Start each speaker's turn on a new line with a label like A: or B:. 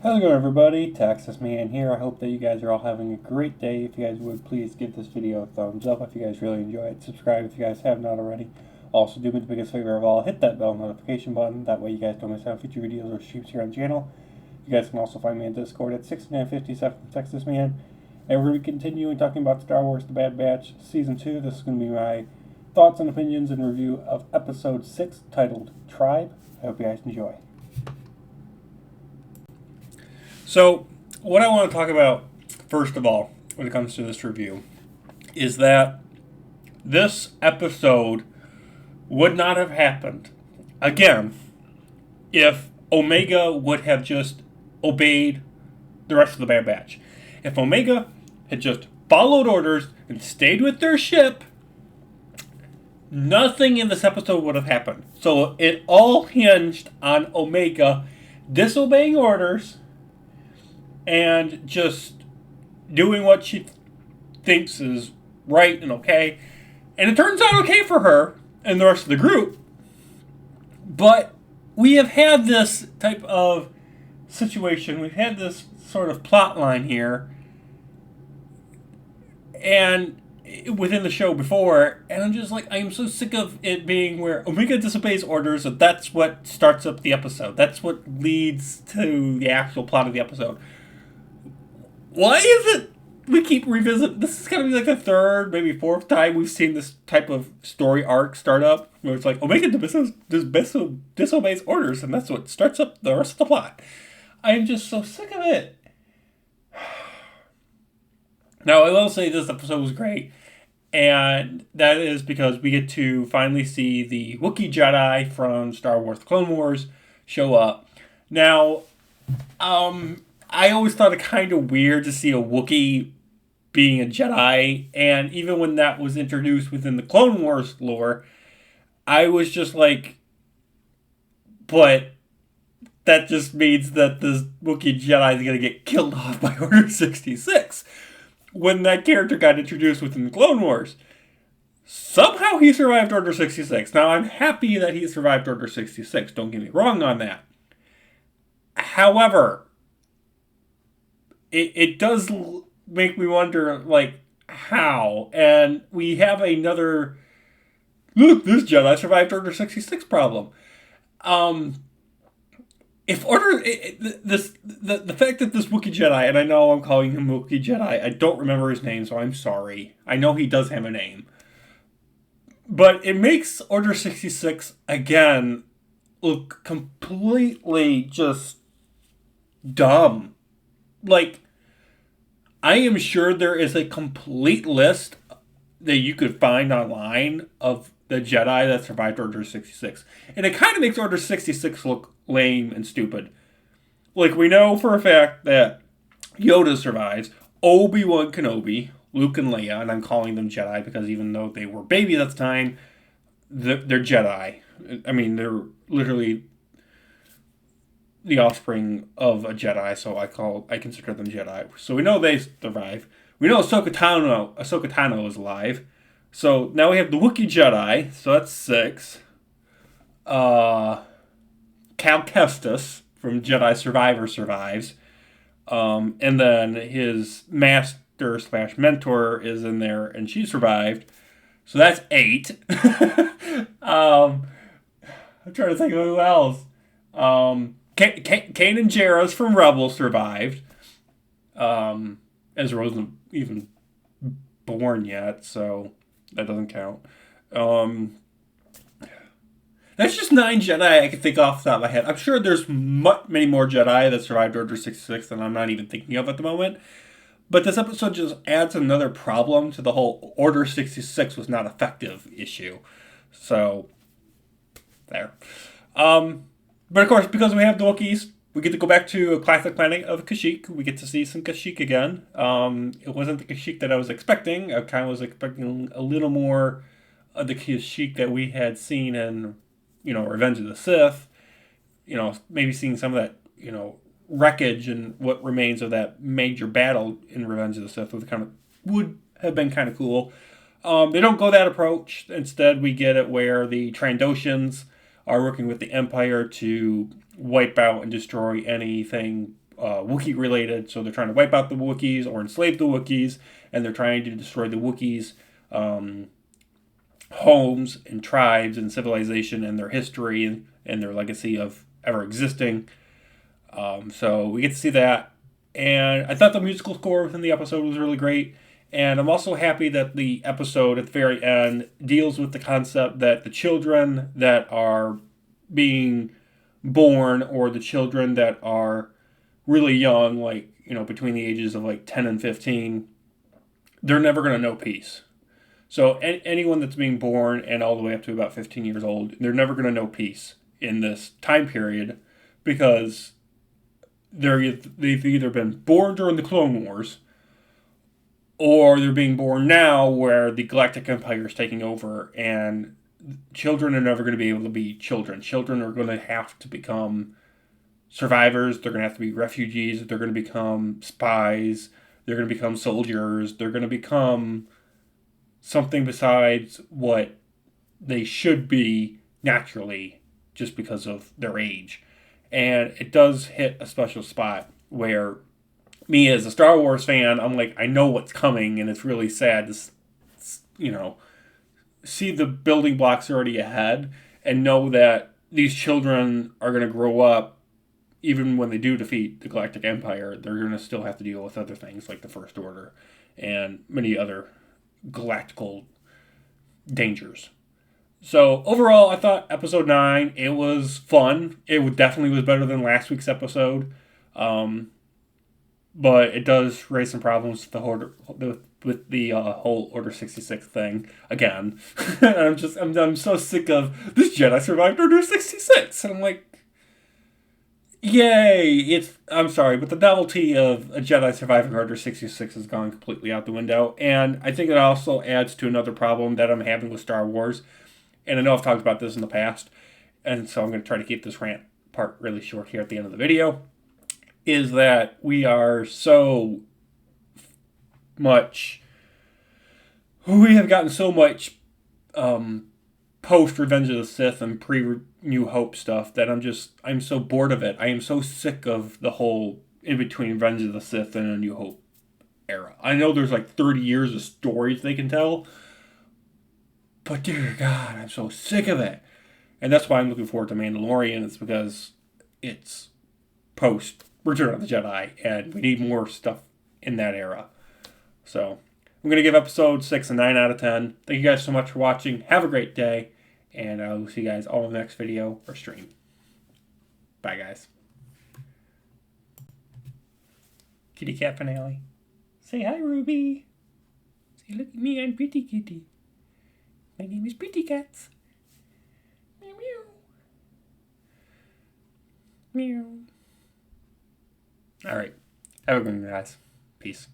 A: Hello everybody, Texas Man here. I hope that you guys are all having a great day. If you guys would, please give this video a thumbs up if you guys really enjoy it. Subscribe if you guys have not already. Also, do me the biggest favor of all, hit that bell notification button. That way you guys don't miss out on future videos or streams here on the channel. You guys can also find me on Discord at 6957 Texas Man. And we're going to be continuing talking about Star Wars The Bad Batch Season 2. This is going to be my thoughts and opinions and review of Episode 6 titled Tribe. I hope you guys enjoy. So, what I want to talk about, first of all, when it comes to this review, is that this episode would not have happened, again, if Omega would have just obeyed the rest of the Bad Batch. If Omega had just followed orders and stayed with their ship, nothing in this episode would have happened. So, it all hinged on Omega disobeying orders and just doing what she thinks is right and okay. And it turns out okay for her and the rest of the group. But we have had this type of situation. We've had this sort of plot line here. And within the show before. And I'm just like, I am so sick of it being where Omega disobeys orders. And that's what starts up the episode. That's what leads to the actual plot of the episode. Why is it we keep revisiting? This is going to be like the third, maybe fourth time we've seen this type of story arc start up, where it's like Omega disobeys orders, and that's what starts up the rest of the plot. I am just so sick of it. Now, I will say this episode was great, and that is because we get to finally see the Wookiee Jedi from Star Wars The Clone Wars show up. Now, I always thought it kind of weird to see a Wookiee being a Jedi, and even when that was introduced within the Clone Wars lore, I was just like, but that just means that this Wookiee Jedi is going to get killed off by Order 66 when that character got introduced within the Clone Wars. Somehow he survived Order 66. Now, I'm happy that he survived Order 66. Don't get me wrong on that. However, it does make me wonder, like, how? And we have another, look, this Jedi survived Order 66 problem. If Order, the fact that this Wookiee Jedi, and I know I'm calling him Wookiee Jedi, I don't remember his name, so I'm sorry. I know he does have a name. But it makes Order 66, again, look completely just dumb. Like, I am sure there is a complete list that you could find online of the Jedi that survived Order 66. And it kind of makes Order 66 look lame and stupid. Like, we know for a fact that Yoda survives, Obi-Wan Kenobi, Luke and Leia, and I'm calling them Jedi because even though they were babies at the time, they're Jedi. I mean, they're literally the offspring of a Jedi, so I consider them Jedi. So we know they survive. We know Ahsoka Tano is alive. So now we have the Wookiee Jedi, so that's 6. Cal Kestis from Jedi Survivor survives. And then his master / mentor is in there, and she survived. So that's 8. I'm trying to think of who else. Kanan Jarrus from Rebels survived. Ezra wasn't even born yet, so that doesn't count. That's just 9 Jedi I can think off the top of my head. I'm sure there's many more Jedi that survived Order 66 than I'm not even thinking of at the moment. But this episode just adds another problem to the whole Order 66 was not effective issue. So, there. But of course, because we have the Wookiees, we get to go back to a classic planet of Kashyyyk. We get to see some Kashyyyk again. It wasn't the Kashyyyk that I was expecting. I kind of was expecting a little more of the Kashyyyk that we had seen in, Revenge of the Sith. Maybe seeing some of that, wreckage and what remains of that major battle in Revenge of the Sith would have been kind of cool. They don't go that approach. Instead, we get it where the Trandoshans are working with the Empire to wipe out and destroy anything Wookiee related. So they're trying to wipe out the Wookiees or enslave the Wookiees, and they're trying to destroy the Wookiees' homes and tribes and civilization and their history and their legacy of ever existing. So we get to see that. And I thought the musical score within the episode was really great. And I'm also happy that the episode at the very end deals with the concept that the children that are being born, or the children that are really young, like, between the ages of like 10 and 15, they're never going to know peace. So anyone that's being born and all the way up to about 15 years old, they're never going to know peace in this time period, because they've either been born during the Clone Wars, or they're being born now where the Galactic Empire is taking over, and children are never going to be able to be children. Children are going to have to become survivors. They're going to have to be refugees. They're going to become spies. They're going to become soldiers. They're going to become something besides what they should be naturally, just because of their age. And it does hit a special spot where me as a Star Wars fan, I'm like, I know what's coming, and it's really sad to, see the building blocks already ahead and know that these children are going to grow up. Even when they do defeat the Galactic Empire, they're going to still have to deal with other things like the First Order and many other galactical dangers. So overall, I thought episode 9, it was fun. It definitely was better than last week's episode. But it does raise some problems with the whole Order 66 thing again. I'm so sick of this Jedi survived Order 66, and I'm like, yay! I'm sorry, but the novelty of a Jedi surviving Order 66 has gone completely out the window, and I think it also adds to another problem that I'm having with Star Wars. And I know I've talked about this in the past, and so I'm going to try to keep this rant part really short here at the end of the video. Is that we have gotten so much post Revenge of the Sith and pre New Hope stuff that I'm so bored of it. I am so sick of the whole in between Revenge of the Sith and a New Hope era. I know there's like 30 years of stories they can tell, but dear God, I'm so sick of it. And that's why I'm looking forward to Mandalorian. It's because it's post Return of the Jedi, and we need more stuff in that era. So I'm going to give episode 6 a 9 out of 10. Thank you guys so much for watching. Have a great day, and I will see you guys all in the next video or stream. Bye, guys. Kitty cat finale. Say hi, Ruby. Say, look at me, I'm Pretty Kitty. My name is Pretty Cats. Meow, meow. Meow. All right. Have a good one, guys. Peace.